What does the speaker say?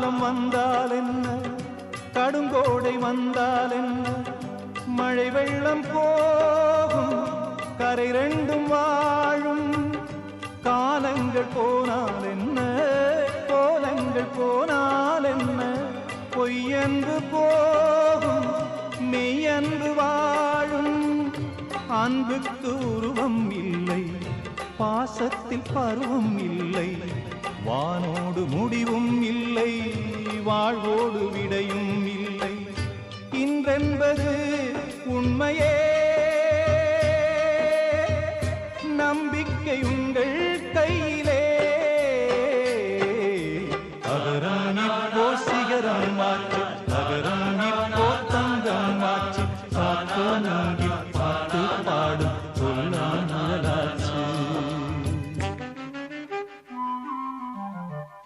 காலம் வந்தால் என்ன, கடுங்கோடை வந்தால் என்ன, மழை வெள்ளம் போகும், கரை ரெண்டும் வாழும். காலங்கள் போனால் என்ன, கோலங்கள் போனால் என்ன, பொய்யன்று போகும், மெய்யன்று வாழும். அன்புக்கு உருவம் இல்லை, பாசத்தில் பருவம் இல்லை, வானோடு முடிவும் இல்லை, வாழ்வோடு விடையும் இல்லை. இன்றென்பது உண்மையே